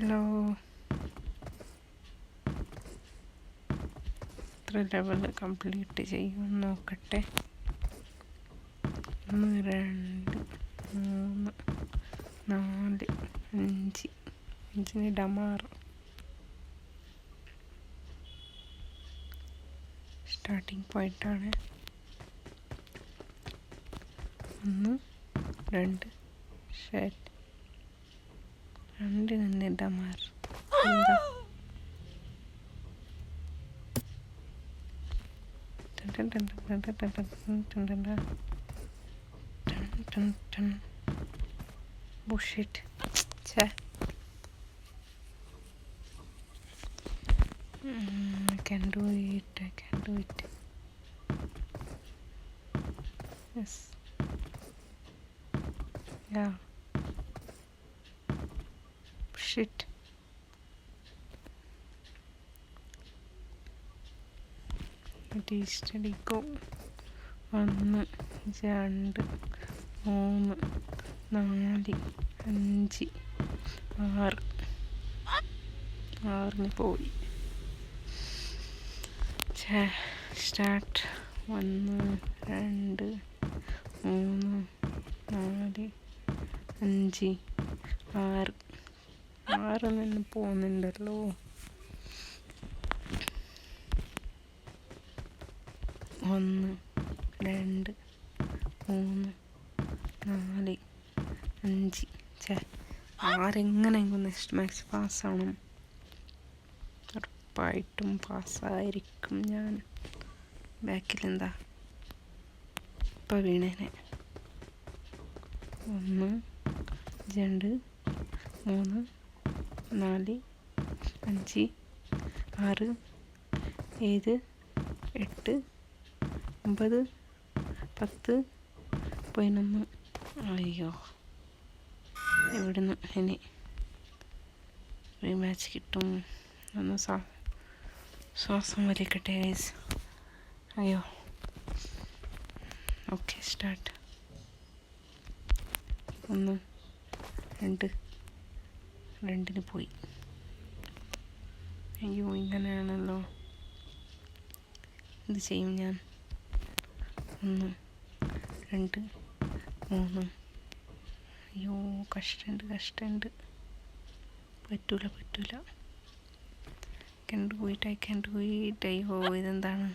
Hello, എത്ര level complete ചെയ്യുമെന്ന് നോക്കട്ടെ. 1 2 3 4 5 5 ഡമാർ. സ്റ്റാർട്ടിങ് പോയിൻ്റാണ്. 1 2 ഷെറ്റ് 2 നിന്ന് ഡമാർ. എന്താ bullshit. ഛേ, I can do it. Yes. Yeah. Shit. Steady go. 1 2 3 4 5 6 6 പോയി. സ്റ്റാർട്ട്. 1 2 3 4 5 6 6 നിന്ന് പോകുന്നുണ്ടല്ലോ. 1 2 3 4 5. ആരെങ്ങനെയെങ്കിലും നെക്സ്റ്റ് മാക്സ് പാസ്സാവണം. ഉറപ്പായിട്ടും പാസ്സായിരിക്കും ഞാൻ. ബാക്കിലെന്താ ഇപ്പം വീണേനെ. 1 2 3 4 5 6 7 8 9 10 11. അയ്യോ, ഇവിടുന്ന് ഇനി റീമാച്ച് കിട്ടും. ഒന്ന് ശ്വാസം വലിക്കട്ടെ ഗൈസ്. അയ്യോ, ഓക്കെ സ്റ്റാർട്ട്. 1 2 2 പോയി. അയ്യോ, ഇങ്ങനെയാണല്ലോ. എന്ത് ചെയ്യും ഞാൻ? 1 2 3. അയ്യോ, കഷ്ടമുണ്ട്. പറ്റൂല. I can do it. അയ്യോ, ഇതെന്താണ്?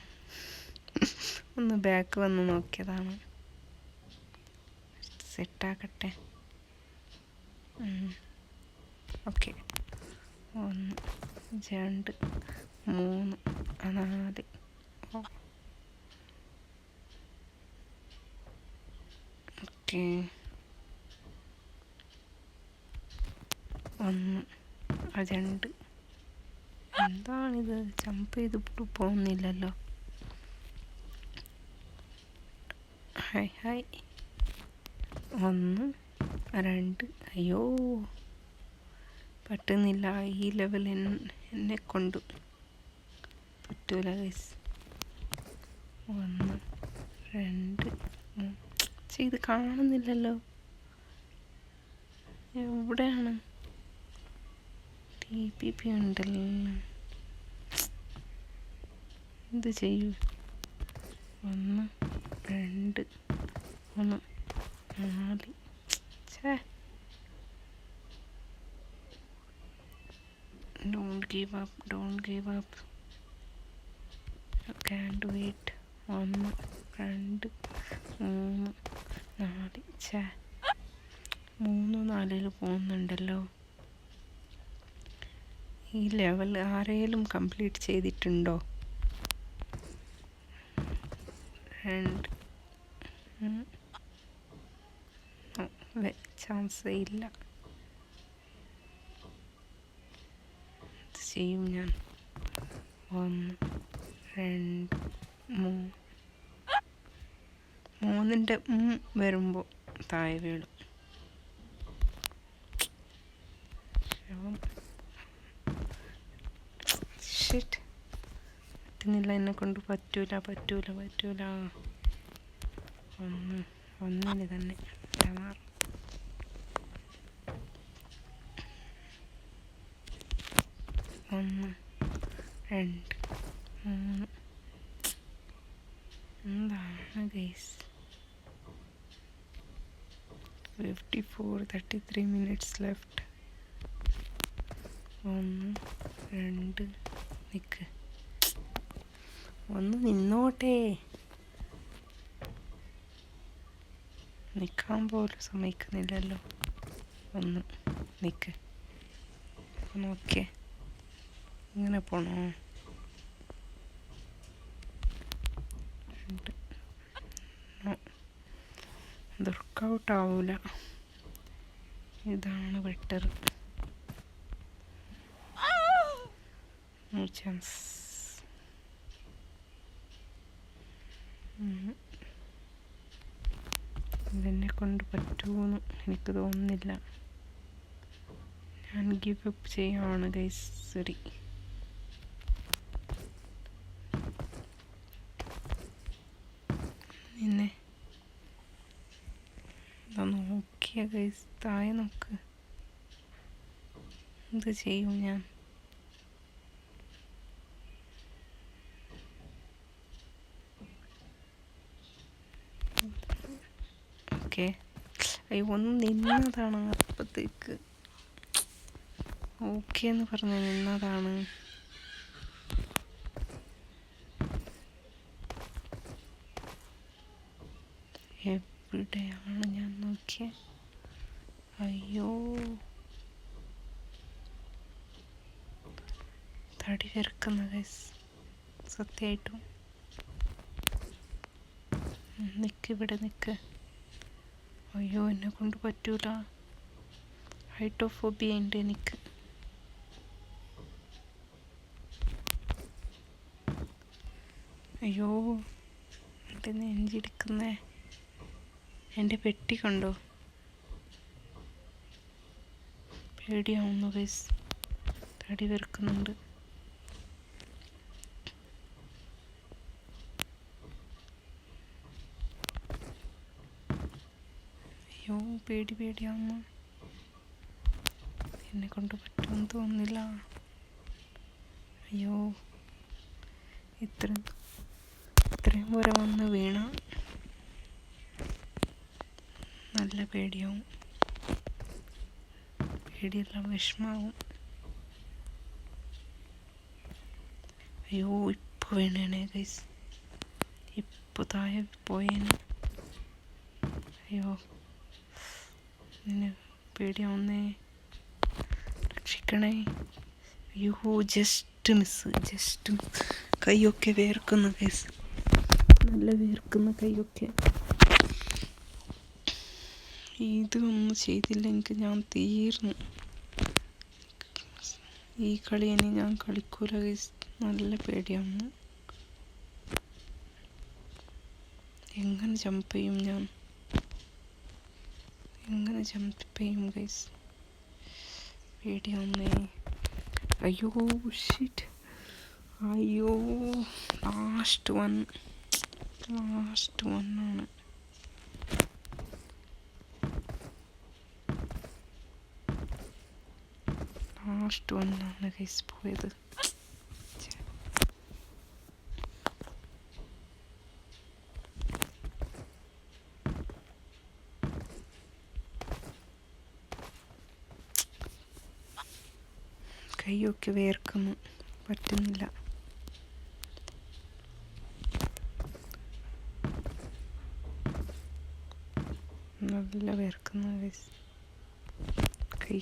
ഒന്ന് ബാക്ക് വന്ന് നോക്കിയതാണ്. സെറ്റാക്കട്ടെ. ഓക്കെ. 1 2 3 4. ഓക്കെ. 1 2. എന്താണിത്? ജമ്പ് ചെയ്തിട്ട് പോകുന്നില്ലല്ലോ. ഹായ്. 1 2. അയ്യോ, പറ്റുന്നില്ല. ഈ ലെവൽ എന്നെ കൊണ്ട് പറ്റൂല ഗൈസ്. 1 2 3. ഇത് കാണുന്നില്ലല്ലോ. എവിടെയാണ്? TPP ഉണ്ടല്ലോ. എന്ത് ചെയ്യൂ? 1 2 3 4. Don't give up. You can do it. 1 2 3 4. 3 4 പോകുന്നുണ്ടല്ലോ. ഈ ലെവൽ ആരെങ്കിലും കംപ്ലീറ്റ് ചെയ്തിട്ടുണ്ടോ? 2 ചാൻസേ ഇല്ല. ഇത് ചെയ്യും ഞാൻ. 1 2 3. 3ൻ്റെ വരുമ്പോൾ താഴെ വീഴും. ഷിറ്റ്, പറ്റുന്നില്ല. എന്നെ കൊണ്ട് പറ്റൂല. 1 തന്നെ. 1 2 3. എന്താണ് ഗൈസ്? 33 minutes left. 1 2 നിൽക്ക്, ഒന്ന് നിന്നോട്ടെ. നിൽക്കാൻ പോലും സമ്മതിക്കുന്നില്ലല്ലോ. ഒന്ന് നിൽക്ക്, നോക്കിയേ, ഇങ്ങനെ പോണോ? 2. ഇത് വർക്കൗട്ട് ആവൂല, ഇതാണ് ബെറ്റർ. No chance. ഇതെന്നെ കൊണ്ട് പറ്റുമെന്ന് എനിക്ക് തോന്നുന്നില്ല. ഞാൻ ഗിവ് അപ്പ് ചെയ്യുകയാണ് ഗൈസ്, സോറി. പിന്നെ ഇതാ നോക്കിയ ഗൈസ്, താഴെ നോക്ക്. എന്ത് ചെയ്യും ഞാൻ? ഓക്കെ, അയ്യോ ഒന്ന് നിന്നതാണ് അപ്പത്തേക്ക്. ഓക്കെ എന്ന് പറഞ്ഞ് നിന്നതാണ്. എവിടെയാണ് ഞാൻ നോക്കിയേ? അയ്യോ, തടി വിറക്കുന്ന ഗൈസ്, സത്യമായിട്ടും. നിൽക്ക്, ഇവിടെ നിൽക്ക്. അയ്യോ, എന്നെ കൊണ്ട് പറ്റൂല, ഹൈറ്റോഫോബിയ ഉണ്ട് എനിക്ക്. അയ്യോ, എൻ്റെ നെഞ്ചിടിക്കുന്നേ. എൻ്റെ പെട്ടി കണ്ടോ? പേടിയാവുന്നു ഗൈസ്, തടി വിറക്കുന്നുണ്ട്. അയ്യോ, പേടിയാവുന്നു. എന്നെ കൊണ്ട് പറ്റുമെന്ന് തോന്നുന്നില്ല. അയ്യോ, ഇത്രയും വരെ വന്ന് വീണ നല്ല പേടിയാവും. പേടിയെല്ലാം വിഷമാവും. അയ്യോ, ഇപ്പോൾ വീണേനെ ഗൈസ്, ഇപ്പോൾ താഴെ പോയേനെ. അയ്യോ, നിന്നെ പേടിയാവുന്നേ, രക്ഷിക്കണേ. അയ്യോ, ജസ്റ്റ് മിസ്. കൈയൊക്കെ വേർക്കുന്നു ഗൈസ്, നല്ല വേർക്കുന്ന കൈയൊക്കെ. ഇതൊന്നും ചെയ്തില്ലെങ്കിൽ ഞാൻ തീർന്നു. ഈ കളി ഇനി ഞാൻ കളിക്കൂല ഗൈസ്, നല്ല പേടിയാവുന്നു. എങ്ങനെ ജമ്പ് ചെയ്യും ഞാൻ? എങ്ങനെ ജമ്പ് ചെയ്യും ഗൈസ്? പേടിയാവുന്നേ. അയ്യോ ഷിറ്റ്, അയ്യോ, ലാസ്റ്റ് വൺ ആണ്. ലാസ്റ്റ് വണ്ണാണ് ഗൈസ് പോയത്. കൈയൊക്കെ വേർക്കുന്നു, പറ്റുന്നില്ല. നല്ല വേർക്കുന്നു ഗൈസ് കൈ.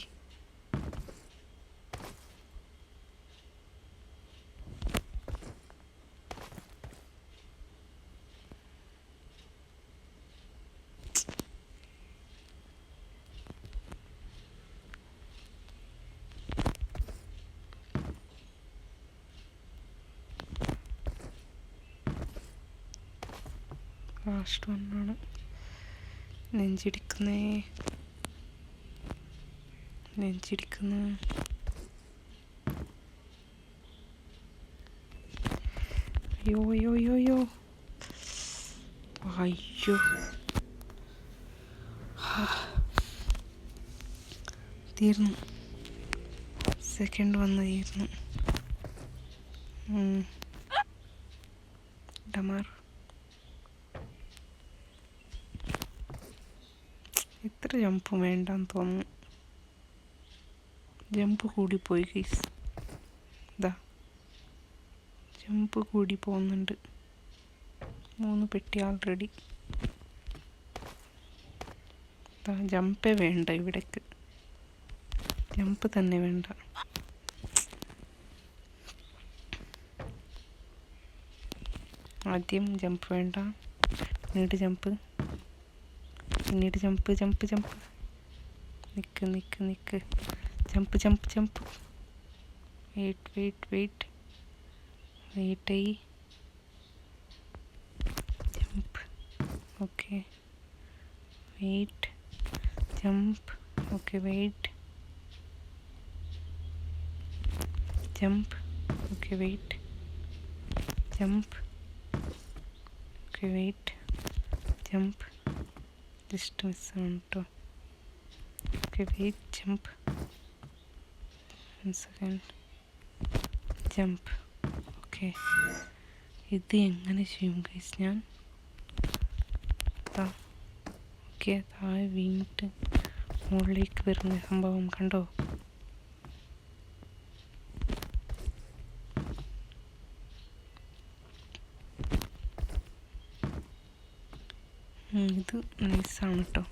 ലാസ്റ്റ് വണ്ണാണ്. നെഞ്ചിടിക്കുന്നു. അയ്യോ തീർന്നു. സെക്കൻഡ് വന്ന് തീർന്നു. ഡമാർ ഇത്ര ജമ്പ് വേണ്ടെന്ന് തോന്നുന്നു. ജമ്പ് കൂടിപ്പോയി ഗൈസ്. ഇതാ ജമ്പ് കൂടി പോകുന്നുണ്ട്. 3 പെട്ടി ആൾറെഡി. ജമ്പേ വേണ്ട ഇവിടേക്ക്. ജമ്പ് തന്നെ വേണ്ട. ആദ്യം ജമ്പ് വേണ്ട, പിന്നീട് ജമ്പ്, പിന്നീട് ജമ്പ് ജമ്പ് ജമ്പ്. നിൽക്ക് നിൽക്ക് നിൽക്ക്. Jump jump jump. Wait wait wait വെയിറ്റായി. Jump. Okay wait. Jump. Okay wait. Jump. Okay wait. Jump. Okay wait. Jump. Just മിസ്സാണ് കേട്ടോ. Okay wait. Jump. 1 second. Jump. Okay ഇത് എങ്ങനെ ചെയ്യും ഗൈസ് ഞാൻ? ഓക്കെ താഴെ വീണിട്ട് മുകളിലേക്ക് വരുന്ന സംഭവം കണ്ടോ? ഇത് നൈസാണ് കേട്ടോ.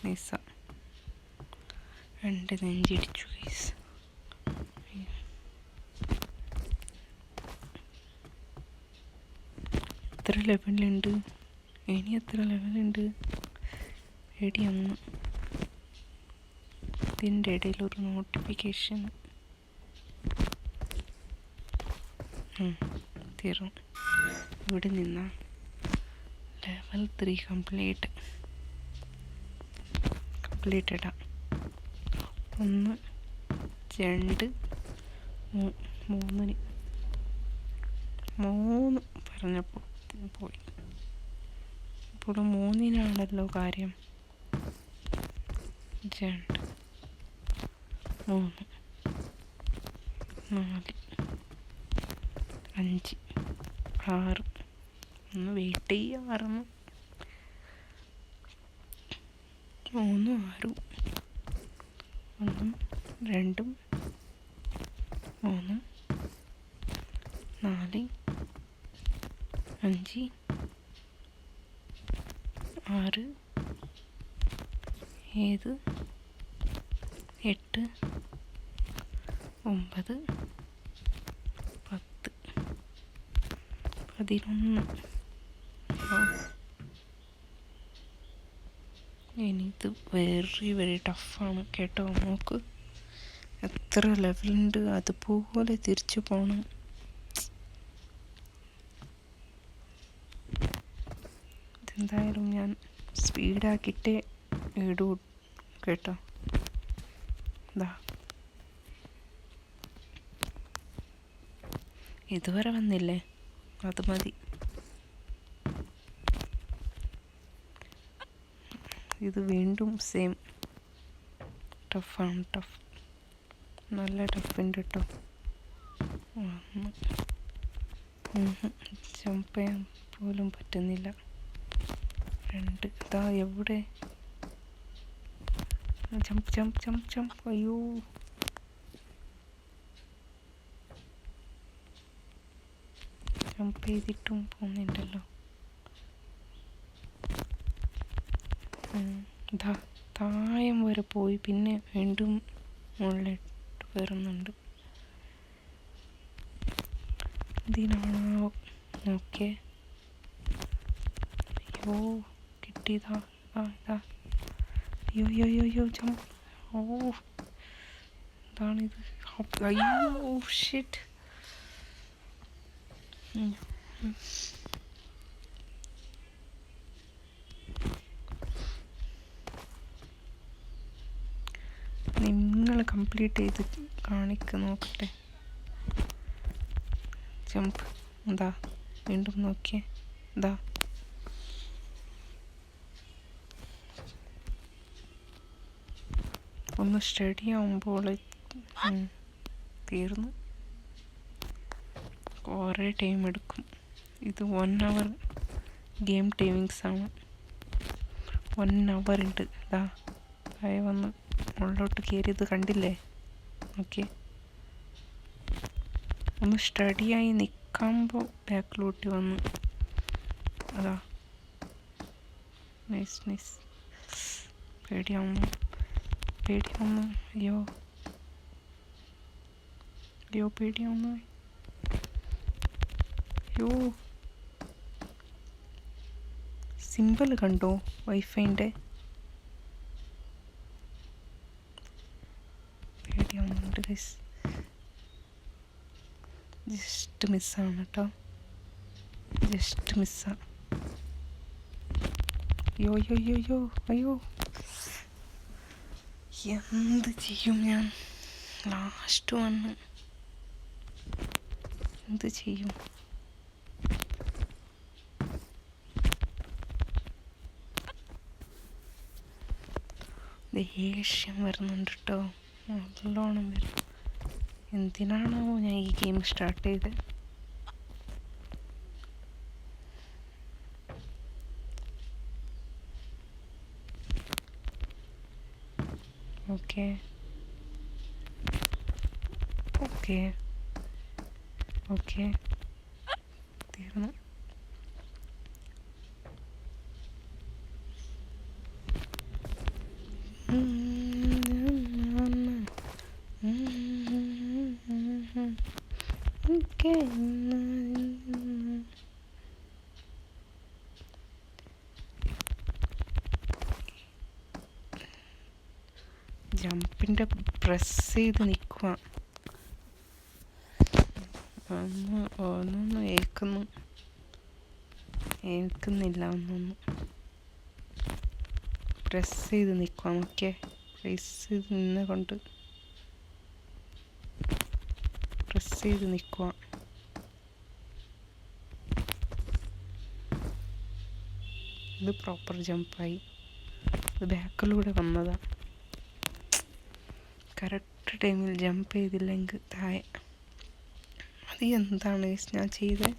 നൈസ. 2 നെഞ്ചിടിച്ചു ഗൈസ്. എത്ര ലെവലുണ്ട്? ഇനി എത്ര ലെവലുണ്ട്? എടി അമ്മ. ഇതിൻ്റെ ഇടയിലൊരു നോട്ടിഫിക്കേഷൻ. തീർന്നു. ഇവിടെ നിന്നാ level 3 completed. 1 2 3 പറഞ്ഞപ്പോൾ പോയി. ഇപ്പോൾ 3-നാണല്ലോ കാര്യം. 2 3 4 5 6. ഒന്ന് വെയിറ്റ് ചെയ്യാറുന്നു. 3 6 1 2 3 4 5 6 7 8 9 10 11. ഇനിയിത് വെരി വെരി ടഫാണ് കേട്ടോ. നോക്ക് എത്ര ലെവലുണ്ട്. അതുപോലെ തിരിച്ചു പോകണം. ഇതെന്തായാലും ഞാൻ സ്പീഡാക്കിയിട്ടേ ഇടൂ കേട്ടോ. ഇതുവരെ വന്നില്ലേ, അത് മതി. ഇത് വീണ്ടും സെയിം ടഫാണ്. നല്ല ടഫുണ്ട് കേട്ടോ. ജമ്പ് ചെയ്യാൻ പോലും പറ്റുന്നില്ല. 2 ഇതാ എവിടെ? Jump jump jump jump. അയ്യോ ജമ്പ് ചെയ്തിട്ടും പോകുന്നുണ്ടല്ലോ. താഴം വരെ പോയി പിന്നെ വീണ്ടും മുകളിലിട്ട് വരുന്നുണ്ട്. ഇതിനാണോ? ഓക്കെ. അയ്യോ കിട്ടിയതാ. ഇതാ. അയ്യോ ജമ്പ്. എന്താണിത്? അയ്യോ ഷിറ്റ്. നിങ്ങൾ കംപ്ലീറ്റ് ചെയ്ത് നോക്കട്ടെ. ജമ്പ്. എന്താ വീണ്ടും നോക്കിയേ. എന്താ ഒന്ന് സ്റ്റഡി ആവുമ്പോൾ തീർന്നു. കുറേ ടൈം എടുക്കും. ഇത് 1 hour ഗെയിം ടൈമിങ്സ് ആണ്. 1 hour ഉണ്ട്. ഇതാ താഴെ വന്ന് മുകളിലോട്ട് കയറിയത് കണ്ടില്ലേ? ഓക്കെ, ഒന്ന് സ്റ്റഡിയായി നിൽക്കുമ്പോൾ ബാക്കിലോട്ട് വന്ന് അതാ നൈസ് നൈസ്. പേടിയാവുന്നു. അയ്യോ പേടിയാവുന്നു. അയ്യോ, സിമ്പിൾ കണ്ടോ വൈഫൈൻ്റെ? പേടിയാവുന്നുണ്ട് ഗൈസ്. ജസ്റ്റ് മിസ്സാണ് കേട്ടോ, ജസ്റ്റ് മിസ്സാണ്. അയ്യോ എന്ത് ചെയ്യും ഞാൻ? ലാസ്റ്റ് വന്ന് എന്ത് ചെയ്യും? ദേഷ്യം വരുന്നുണ്ട് കേട്ടോ, നല്ലോണം വരും. എന്തിനാണോ ഞാൻ ഈ ഗെയിം സ്റ്റാർട്ട് ചെയ്തത്? ഓക്കെ തീർന്നു. ജമ്പിൻ്റെ പ്രസ് ചെയ്ത് നിൽക്കുക. ഒന്നൊന്നും ഏൽക്കുന്നില്ല. ഒന്നൊന്നും പ്രസ് ചെയ്ത് നിൽക്കുക. ഓക്കെ, പ്രസ് ചെയ്ത് നിന്നെ കൊണ്ട് പ്രസ് ചെയ്ത് നിൽക്കുക. ഇത് പ്രോപ്പർ ജമ്പായി. ഇത് ബാക്കിലൂടെ വന്നതാണ്. കറക്റ്റ് ടൈമിൽ ജമ്പ് ചെയ്തില്ലെങ്കിൽ താഴെ. അത് എന്താണ് ഞാൻ ചെയ്തത്?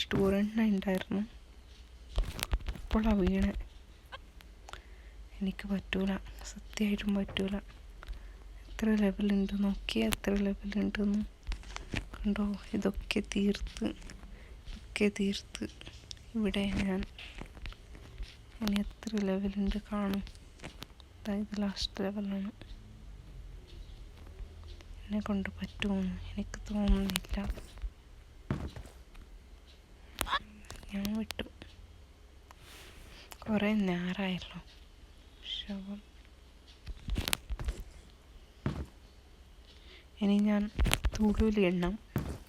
സ്റ്റുഡൻ്റ് ഉണ്ടായിരുന്നു, ഇപ്പോഴാണ് വീണേ. എനിക്ക് പറ്റൂല, സത്യമായിട്ടും പറ്റൂല. എത്ര ലെവലുണ്ട് നോക്കിയാൽ, എത്ര ലെവലുണ്ടെന്ന് കണ്ടോ? ഇതൊക്കെ തീർത്ത് ഇവിടെ ഞാൻ ഇനി എത്ര ലെവലുണ്ട് കാണും. അതായത് ലാസ്റ്റ് ലെവലാണ്. എന്നെ കൊണ്ട് പറ്റുമെന്ന് എനിക്ക് തോന്നുന്നില്ല. ഞാൻ വിട്ടു. കുറേ നേരമായല്ലോ. ശവം. ഇനി ഞാൻ തുളുവിൽ എണ്ണം.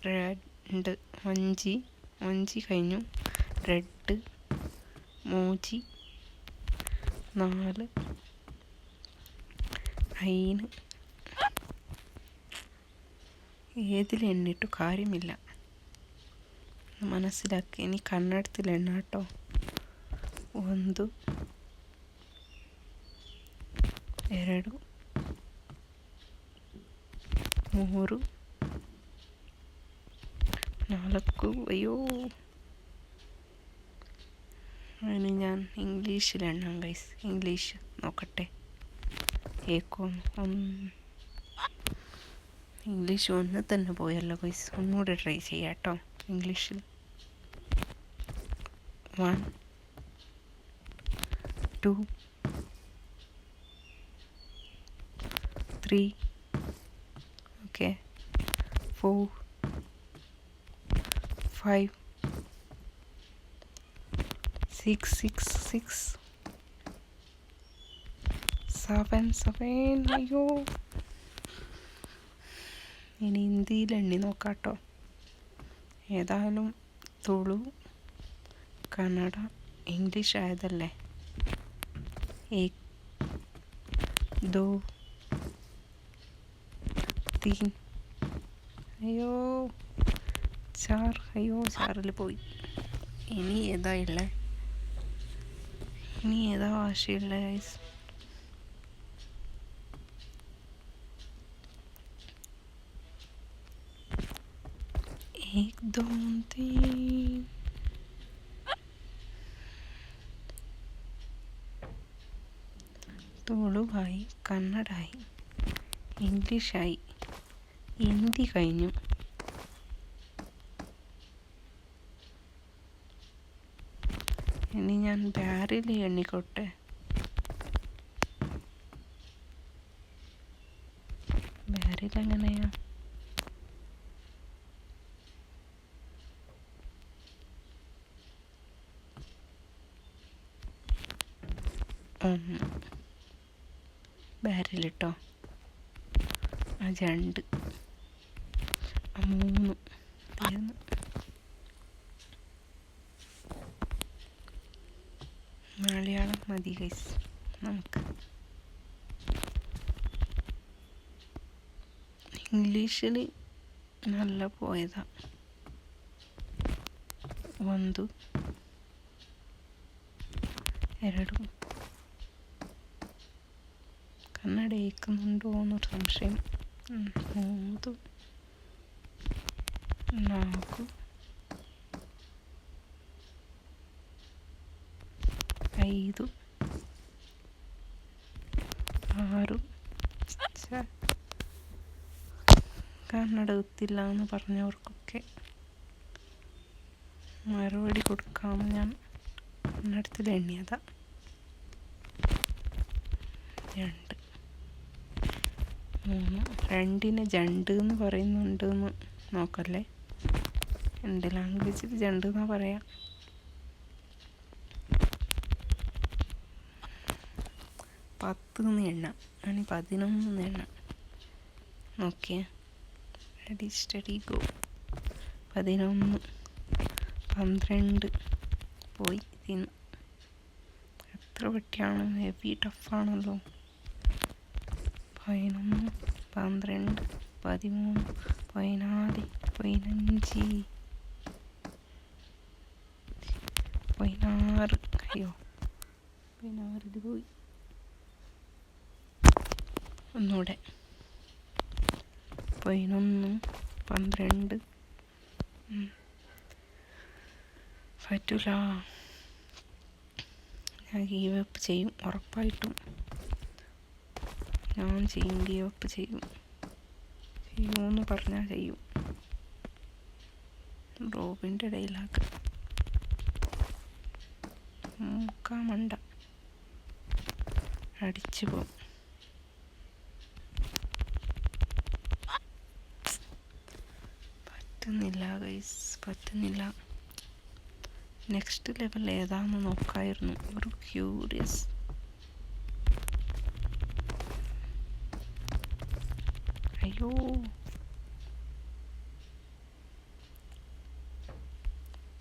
2 വഞ്ചി കഴിഞ്ഞു. റെഡ് മോജി 4 അയിന്. ഏതിൽ എണ്ണിട്ടു കാര്യമില്ല, മനസ്സിലാക്കി. ഇനി കന്നഡത്തിൽ എണ്ണ കേട്ടോ. 1 2 3 4. അയ്യോ, അതിന് ഞാൻ ഇംഗ്ലീഷിൽ എണ്ണാം ഗൈസ്. ഇംഗ്ലീഷ് നോക്കട്ടെ ഇംഗ്ലീഷ് ഒന്ന് തന്നെ പോയല്ലോ ഗൈസ്. ഒന്നുകൂടെ ട്രൈ ചെയ്യാം കേട്ടോ ഇംഗ്ലീഷിൽ. 1 2 3 ഓക്കെ 4 5 6 7. അയ്യോ, ഇനി ഹിന്ദിയിൽ എണ്ണി നോക്കാം കേട്ടോ. ഏതായാലും തുളു കന്നഡ ഇംഗ്ലീഷ് ആയതല്ലേ. 1 2 3 അയ്യോ 4. അയ്യോ 4 പോയി. ഇനി ഏതാ ഉള്ളത്? ഇനി ഏതാ ഭാഷയുള്ള ഗൈസ്? एक दो तीन തുളുവായി, കന്നഡായി, ഇംഗ്ലീഷായി, ഹിന്ദി കഴിഞ്ഞു. ഇനി ഞാൻ ബാരിൽ എണ്ണിക്കോട്ടെ. ബാരിൽ എങ്ങനെയാ? ഒന്ന് ബാരിലിട്ടോ, ആ രണ്ട്, ആ മൂന്ന്, തീർന്നു. മലയാളം മതി ഗൈസ് നമുക്ക്. ಇಂಗ್ಲೀಷಿನ നല്ല പോയതാ. ಒಂದು, ಎರಡು. ಕನ್ನಡ ಏಕುന്നുണ്ടോ എന്നൊരു സംശയം. മൂന്ന്, നാല്, ಐದು, ആറ്. കന്നഡ എത്തില്ല എന്ന് പറഞ്ഞവർക്കൊക്കെ മറുപടി കൊടുക്കാം. ഞാൻ കന്നഡത്തിൽ എണ്ണിയതാ. രണ്ട്, മൂന്ന്. രണ്ടിനെ ജണ്ട് എന്ന് പറയുന്നുണ്ട് എന്ന് നോക്കല്ലേ. എൻ്റെ ലാംഗ്വേജിൽ ജണ്ട് എന്നാ പറയാം. 10 എന്ന് എണ്ണാം. അങ്ങനെ 11 എന്ന് എണ്ണാം. നോക്കിയേ, റെഡി സ്റ്റഡി ഗോ. 11, 12 പോയി തിന്ന്. എത്ര പറ്റിയാണ്? ഹെവി ടഫാണല്ലോ. 11, 12, 13, 14, 15, 16. അയ്യോ, 16 പോയി. ഒന്നുകൂടെ. 11, 12. പറ്റൂല. ഞാൻ ഗീവ് അപ്പ് ചെയ്യും, ഉറപ്പായിട്ടും ഞാൻ ചെയ്യും. ഗീവ് അപ്പ് ചെയ്യുമെന്ന് പറഞ്ഞാൽ ചെയ്യും. റോബിൻ്റെ ഡയലോഗ് മൂക്കാമണ്ട അടിച്ചു പോകും. പറ്റുന്നില്ല ഗൈസ്, പറ്റുന്നില്ല. നെക്സ്റ്റ് ലെവൽ ഏതാണെന്ന് നോക്കായിരുന്നു, ഒരു ക്യൂരിയസ്. അയ്യോ,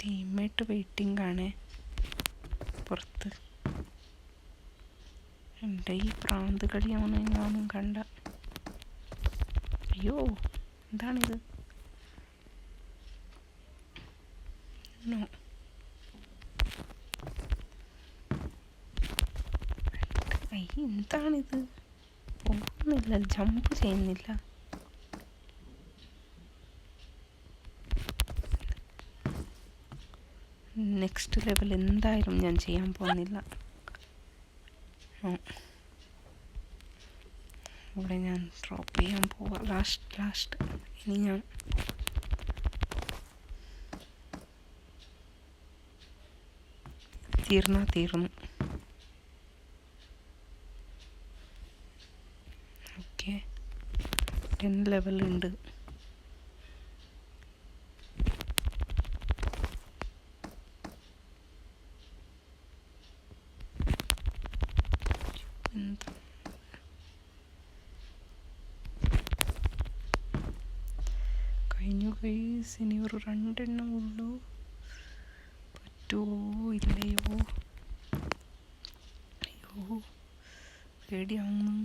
ടീംമേറ്റ് വെയിറ്റിംഗ് ആണേ പുറത്ത്. എൻ്റെ ഈ പ്രാന്ത് കളിയാണ് ഞാനും കണ്ട. അയ്യോ, എന്താണിത്? നോ, എന്താണിത്? പോകുന്നില്ല, ജമ്പ് ചെയ്യുന്നില്ല. നെക്സ്റ്റ് ലെവൽ എന്തായാലും ഞാൻ ചെയ്യാൻ പോകുന്നില്ല. ഇവിടെ ഞാൻ ഡ്രോപ്പ് ചെയ്യാൻ പോവാം. ലാസ്റ്റ് ഇനി ഞാൻ തീർന്നു. ഓക്കെ, 10 ലെവലുണ്ട്. കഴിഞ്ഞു ഗൈസ്. ഇനി ഒരു 2 എണ്ണം ഉള്ളൂ. പറ്റുമോ ഇല്ലയോ? അയ്യോ, പേടിയാവുന്നു.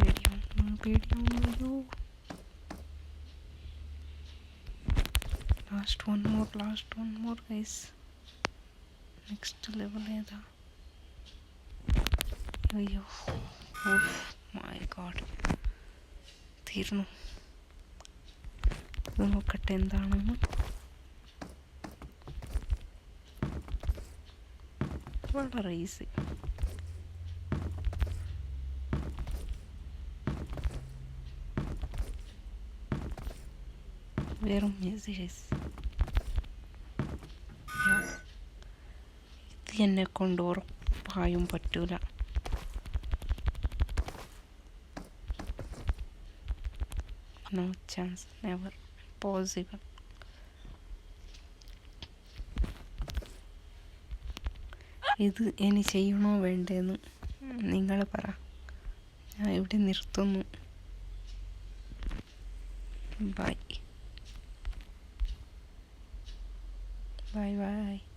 അയ്യോ, last one more guys. Next level ഏതാ? അയ്യോ, മൈ ഗോഡ്, തീർന്നു. ഇത് നോക്കട്ടെ എന്താണെന്ന്. വളരെ ഈസി. വെറും ഈസി ഗൈസ്. ഇത് എന്നെ കൊണ്ട് ഉറപ്പായും പറ്റൂല. No chance, never possible. ഇത് ഇനി ചെയ്യണോ വേണ്ടേന്ന് നിങ്ങൾ പറ. ഞാൻ ഇവിടെ നിർത്തുന്നു. Bye bye by.